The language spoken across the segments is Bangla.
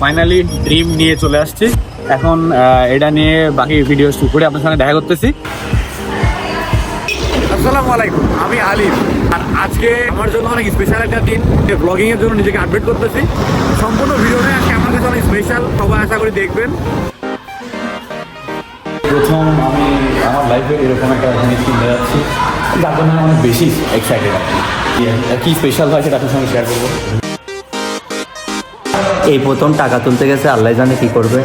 ফাইনালি ড্রিম নিয়ে চলে আসছি। এখন এটা নিয়ে বাকি ভিডিও শুট করে আপনার সঙ্গে দেখা করতেছি। আসসালামু আলাইকুম, আমি আলিফ। আর আজকে আমার জন্য অনেক স্পেশাল একটা দিন। ব্লগিং এর জন্য নিজেকে আপডেট করতেছি। সম্পূর্ণ ভিডিও নিয়ে আজকে আমার কাছে অনেক স্পেশাল, সবাই আশা করি দেখবেন। প্রথম আমি আমার লাইফে এরকম একটা জিনিস কিনতে যাচ্ছি, যার জন্য অনেক বেশি এক্সাইটেড। কি স্পেশাল হয় সেটা আপনার সঙ্গে শেয়ার করবো। এই প্রথম টাকা তুলতে গেছে, আল্লাহ জানে কি করবে।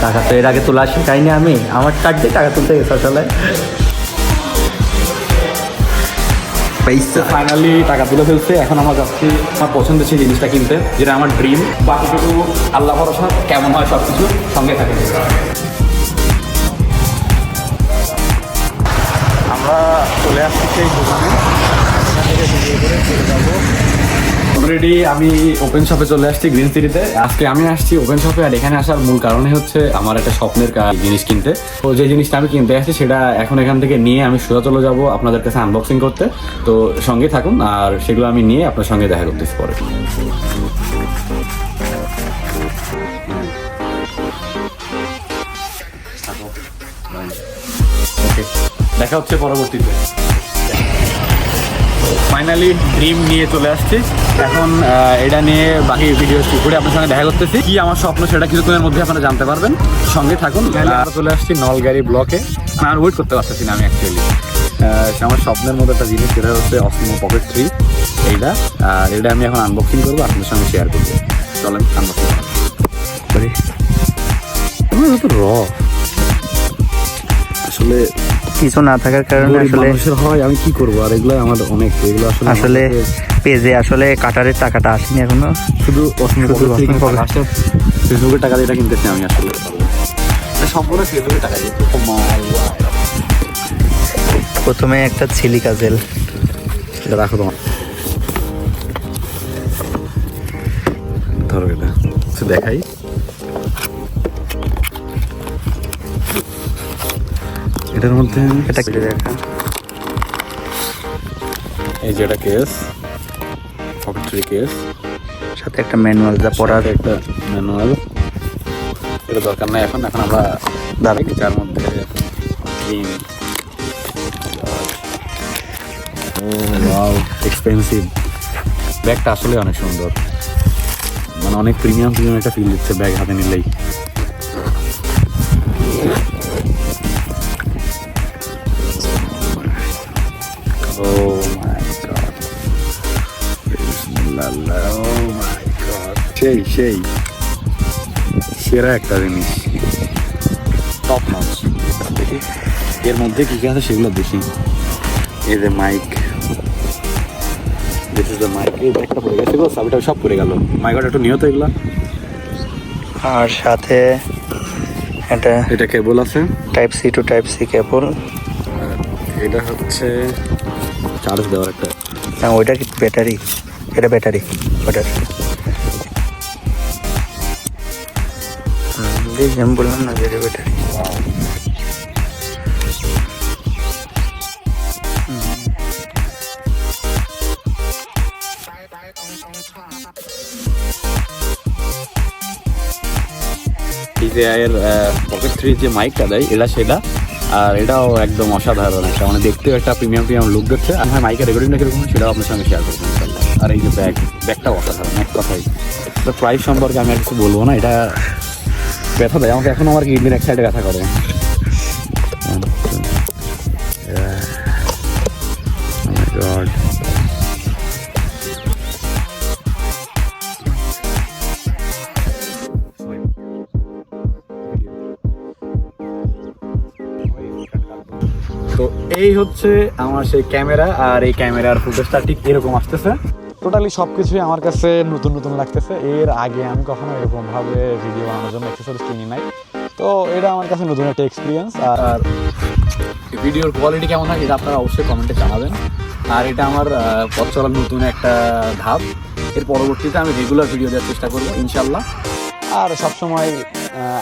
টাকা তো এর আগে তোলা শেখাইনি আমি, আমার কার্ড দিয়ে টাকা তুলতে গেছে আসলে। ফাইনালি টাকা তুলে ফেলছে। এখন আমার যাচ্ছি আমার পছন্দের সেই জিনিসটা কিনতে, যেটা আমার ড্রিম। বাকিটুকু আল্লাহ ভরসা, কেমন হয় সব কিছু সঙ্গে থাকে। আমরা চলে আসছি সেই দোকানে, এখান থেকে ভিডিও করে চলে যাবো। অলরেডি আমি ওপেন শপে চলে আসছি, গ্রিন সিটিতে। আজকে আমি আসছি ওপেন শপে, আর এখানে আসার মূল কারণই হচ্ছে আমার একটা স্বপ্নের জিনিস কিনতে। তো যে জিনিসটা আমি কিনতে আসছি সেটা এখন এখান থেকে নিয়ে আমি সোজা চলে যাবো আপনাদের কাছে আনবক্সিং করতে। তো সঙ্গে থাকুন, আর সেগুলো আমি নিয়ে আপনার সঙ্গে দেখা করতেছি পরে। ওকে, দেখা হচ্ছে পরবর্তীতে। ফাইনালি ড্রিম নিয়ে চলে আসছি। এখন এটা নিয়ে বাকি ভিডিও শুট করে আপনার সঙ্গে দেখা করতেছি। কি আমার স্বপ্ন সেটা কিছুক্ষণের মধ্যে আপনারা জানতে পারবেন, সঙ্গে থাকুন। আমরা চলে আসছি নলগাড়ি ব্লকে। আর ওয়েট করতে পারতেছি না আমি অ্যাকচুয়ালি। আমার স্বপ্নের মধ্যে একটা জিনিস, সেটা হচ্ছে অসীমো পকেট 3 এইটা। আর এটা আমি এখন আনবক্সিং করবো, আপনাদের সঙ্গে শেয়ার করবো। চলেন আনবক্সিং করি। র আসলে কিছু না থাকার কারণে আসলে হয়, আমি কি করবো। আর এগুলো আমার অনেক, এগুলো আসলে পেজে আসলে কাটারের টাকাটা আসেনি এখনো, শুধু ফেসবুকের টাকা দিয়ে এটা কিনতেছি আমি। আসলে সম্পূর্ণ ফেসবুকের টাকা দিয়ে। প্রথমে একটা সিলিকা জেল, এটা রাখো তোমার, ধরো এটা দেখাই। এটার মধ্যে এটা কেটে দেখা, এই যে এটা কেস, পকেট 3 কেস, সাথে একটা ম্যানুয়াল, যা পড়ার একটা ম্যানুয়াল। এটা দরকার নাই এখন। এখন আমরা দাঁড়াই, যার মধ্যে এক্সপেন্সিভ ব্যাগটা আসলে অনেক সুন্দর, মানে অনেক প্রিমিয়াম একটা ফিল দিচ্ছে ব্যাগ হাতে নিলেই। সেই সেরা একটা জিনিস, টপ নচ। দেখি এর মধ্যে কি কি আছে সেগুলো দেখি। এই যে mike, this is the mike. এই ব্যাগটা পড়ে গেছে, চাবিটা সব পড়ে গেল। মাইক একটু নিয়ত এগুলা। আর সাথে এটা কেবল আছে, type C to type C cable. এটা হচ্ছে চার্জ দেওয়ার একটা। হ্যাঁ, ওইটা কি ব্যাটারি? এটা ব্যাটারি, ওটার। আমি বললাম না যে ব্যাটারি। DJI-এর পকেট 3 যে মাইকটা দেয়, এটা সেটা। আর এটাও একদম অসাধারণ একটা, মানে দেখতেও একটা প্রিমিয়াম লুক দিচ্ছে। আর হ্যাঁ, মাইকের রেকর্ডিংটা কিরকম সেটাও আপনার সঙ্গে শেয়ার করবো ইনশাল্লাহ। আর এই যে ব্যাগটাও অসাধারণ, এক কথাই। প্রাইস সম্পর্কে আমি আর কিছু বলবো না, এটা ব্যথা দেয় আমাকে। এখন আমার কিডনির এক সাইডে ব্যথা করে। তো এই হচ্ছে আমার সেই ক্যামেরা, আর এই ক্যামেরার ফুটেজটা ঠিক এরকম আসতেছে। টোটালি সব কিছুই আমার কাছে নতুন নতুন লাগতেছে। এর আগে আমি কখনো এরকমভাবে ভিডিও বানানোর জন্য অ্যাক্সেসরিজ কিনি নাই। তো এটা আমার কাছে নতুন একটা এক্সপিরিয়েন্স। আর ভিডিওর কোয়ালিটি কেমন হয় এটা আপনারা অবশ্যই কমেন্টে জানাবেন। আর এটা আমার পথ চলার নতুন একটা ধাপ। এর পরবর্তীতে আমি রেগুলার ভিডিও দেওয়ার চেষ্টা করবো ইনশাল্লাহ। আর সবসময়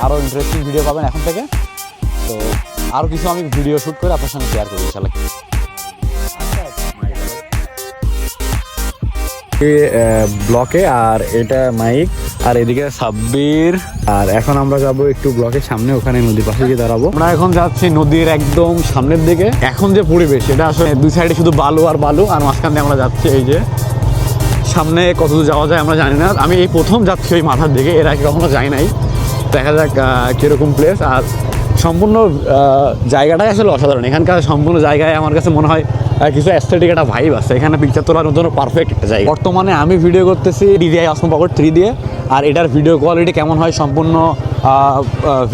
আরও ইন্টারেস্টিং ভিডিও পাবেন এখন থেকে। তো আরও কিছু আমি ভিডিও শ্যুট করে আপনার সঙ্গে শেয়ার করবো ইনশাল্লাহ। ব্লকে, আর এটা মাইক। আর এদিকে সাব্বির। আর এখন আমরা যাব একটু ব্লকের সামনে, ওখানে নদীর পাশে গিয়ে দাঁড়াবো। আমরা এখন যাচ্ছি নদীর একদম সামনের দিকে। এখন যে পরিবেশ সেটা আসলে দুই সাইডে শুধু বালু আর বালু, আর মাঝখান দিয়ে আমরা যাচ্ছি। এই যে সামনে কতদূর যাওয়া যায় আমরা জানি না, আমি এই প্রথম যাচ্ছি ওই মাথার দিকে, এর আগে কখনো যাই নাই। দেখা যাক কীরকম প্লেস। আর সম্পূর্ণ জায়গাটাই আসলে অসাধারণ। এখানকার সম্পূর্ণ জায়গায় আমার কাছে মনে হয় কিছু অ্যাস্থেটিক একটা ভাইব আছে। এখানে পিকচার তোলার জন্য পারফেক্ট একটা জায়গা। বর্তমানে আমি ভিডিও করতেছি DJI Osmo Pocket 3 দিয়ে। আর এটার ভিডিও কোয়ালিটি কেমন হয়, সম্পূর্ণ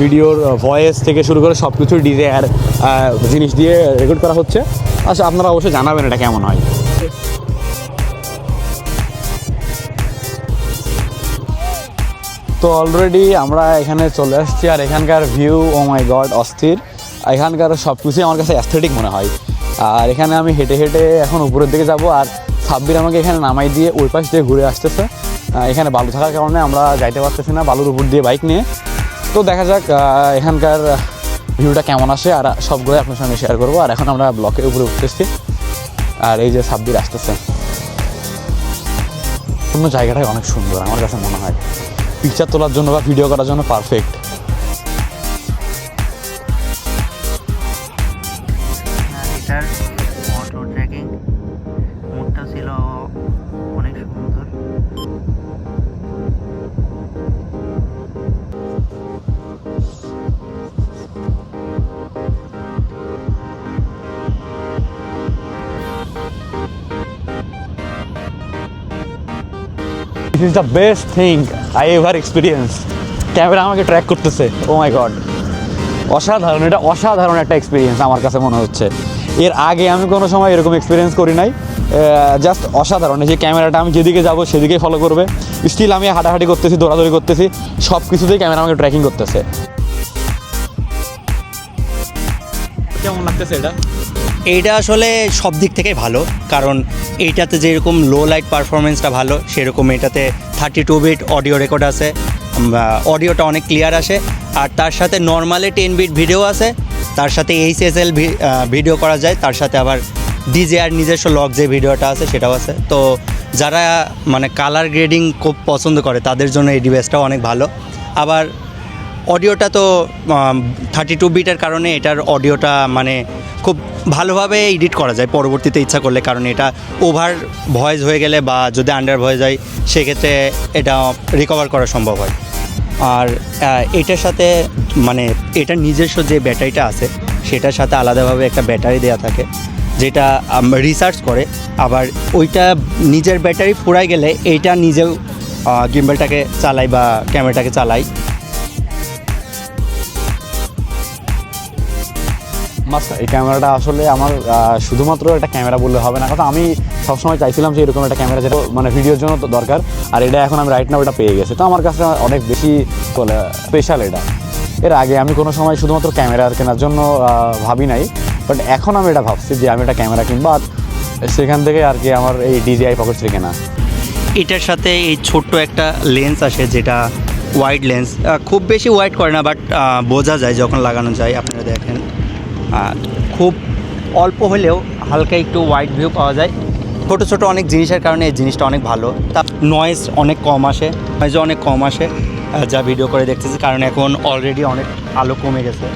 ভিডিওর ভয়েস থেকে শুরু করে সব কিছু DJI জিনিস দিয়ে রেকর্ড করা হচ্ছে। আচ্ছা, আপনারা অবশ্যই জানাবেন এটা কেমন হয়। তো অলরেডি আমরা এখানে চলে আসছি, আর এখানকার ভিউ ও মাই গড অস্থির। এখানকার সব কিছুই আমার কাছে অ্যাস্থেটিক মনে হয়। আর এখানে আমি হেঁটে হেঁটে এখন উপরের দিকে যাব, আর সাব্বির আমাকে এখানে নামাই দিয়ে ওই পাশ দিয়ে ঘুরে আসতেছে। এখানে বালু থাকার কারণে আমরা যাইতে পারতেছি না বালুর উপর দিয়ে বাইক নিয়ে। তো দেখা যাক এখানকার ভিউটা কেমন আসে, আর সবগুলো আপনার সঙ্গে শেয়ার করবো। আর এখন আমরা ব্লকের উপরে উঠতেছি, আর এই যে সাব্বির আসতেছে। অন্য জায়গাটাই অনেক সুন্দর আমার কাছে মনে হয়, পিকচার তোলার জন্য বা ভিডিও করার জন্য পারফেক্ট। এটার অটো ট্র্যাকিং মোডটা ছিল অনেক সুন্দর। This is the best thing I ever experienced. Camera আমাকে ট্র্যাক করতেছে, ও মাই গড, অসাধারণ। এটা অসাধারণ একটা এক্সপিরিয়েন্স আমার কাছে মনে হচ্ছে। এর আগে আমি কোনো সময় এরকম এক্সপিরিয়েন্স করি নাই। জাস্ট অসাধারণ। এই যে ক্যামেরাটা আমি যেদিকে যাবো সেদিকেই ফলো করবে। স্টিল আমি হাঁটাহাঁটি করতেছি, দৌড়াদৌড়ি করতেছি, সব কিছুতেই ক্যামেরা আমাকে ট্র্যাকিং করতেছে। কেমন লাগতেছে এটা? এইটা আসলে সব দিক থেকেই ভালো, কারণ এইটাতে যেরকম লো লাইট পারফরমেন্সটা ভালো, সেরকম এটাতে 32 বিট অডিও রেকর্ড আছে, অডিওটা অনেক ক্লিয়ার আসে। আর তার সাথে নর্মালে 10 বিট ভিডিও আছে, তার সাথে HSL ভিডিও করা যায়, তার সাথে আবার DJI নিজস্ব লগ যে ভিডিওটা আছে সেটাও আছে। তো যারা মানে কালার গ্রেডিং খুব পছন্দ করে তাদের জন্য এই ডিভাইসটাও অনেক ভালো। আবার অডিওটা তো 32 বিটের কারণে এটার অডিওটা মানে খুব ভালোভাবে এডিট করা যায় পরবর্তীতে ইচ্ছা করলে, কারণ এটা ওভার ভয়েস হয়ে গেলে বা যদি আন্ডার ভয়েস হয় সেক্ষেত্রে এটা রিকভার করা সম্ভব হয়। আর এটার সাথে মানে এটার নিজস্ব যে ব্যাটারিটা আছে সেটার সাথে আলাদাভাবে একটা ব্যাটারি দেওয়া থাকে, যেটা রিসার্চ করে। আবার ওইটা নিজের ব্যাটারি ফুরাই গেলে এইটা নিজেও গিম্বলটাকে চালাই বা ক্যামেরাটাকে চালাই। মাস্টার, এই ক্যামেরাটা আসলে আমার শুধুমাত্র একটা ক্যামেরা বললে হবে না, কারণ আমি সবসময় চাইছিলাম যে এরকম একটা ক্যামেরা যেটা মানে ভিডিওর জন্য তো দরকার। আর এটা এখন আমি রাইট নাও এটা পেয়ে গেছি, তো আমার কাছে অনেক বেশি স্পেশাল এটা। এর আগে আমি কোনো সময় শুধুমাত্র ক্যামেরা কেনার জন্য ভাবি নাই, বাট এখন আমি এটা ভাবছি যে আমি একটা ক্যামেরা কিনবো। আর সেখান থেকে আর কি আমার এই DJI Pocket 3 কেনা। এটার সাথে এই ছোট্ট একটা লেন্স আসে, যেটা ওয়াইড লেন্স, খুব বেশি ওয়াইড করে না, বাট বোঝা যায় যখন লাগানো যায়। আপনারা দেখেন খুব অল্প হলেও হালকা একটু ওয়াইড ভিউ পাওয়া যায়। ছোটো ছোটো অনেক জিনিসের কারণে এই জিনিসটা অনেক ভালো। তা নয়েজ অনেক কম আসে, যা ভিডিও করে দেখতেছি, কারণ এখন অলরেডি অনেক আলো কমে গেছে।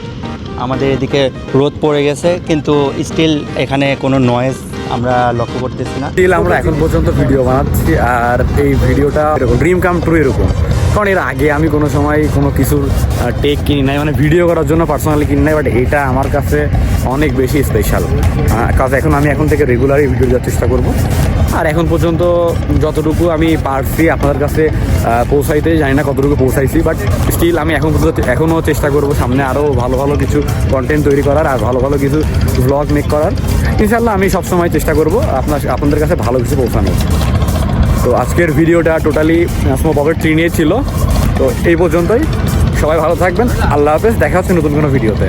আমাদের এদিকে রোদ পড়ে গেছে, কিন্তু স্টিল এখানে কোনো নয়েজ আমরা লক্ষ্য করতেছি না। স্টিল আমরা এখন পর্যন্ত ভিডিও বানাচ্ছি, আর এই ভিডিওটা ড্রিম কাম ট্রু এরকম। কারণ এর আগে আমি কোনো সময় কোনো কিছুর টেক কিনি নাই, মানে ভিডিও করার জন্য পার্সোনালি কিনি নাই, বাট এটা আমার কাছে অনেক বেশি স্পেশাল। কাজ এখন আমি এখন থেকে রেগুলারই ভিডিও দেওয়ার চেষ্টা করব। আর এখন পর্যন্ত যতটুকু আমি পারছি আপনাদের কাছে পৌঁছাইতে, জানি না কতটুকু পৌঁছাইছি, বাট স্টিল আমি এখন পর্যন্ত এখনও চেষ্টা করব সামনে আরও ভালো ভালো কিছু কন্টেন্ট তৈরি করার, আর ভালো ভালো কিছু ব্লগ মেক করার। ইনশাল্লাহ আমি সবসময় চেষ্টা করব আপনাদের কাছে ভালো কিছু পৌঁছানোর। তো আজকের ভিডিওটা টোটালি Osmo Pocket 3 নিয়ে ছিল। তো এই পর্যন্তই, সবাই ভালো থাকবেন, আল্লাহ হাফেজ, দেখা হচ্ছে নতুন কোনো ভিডিওতে।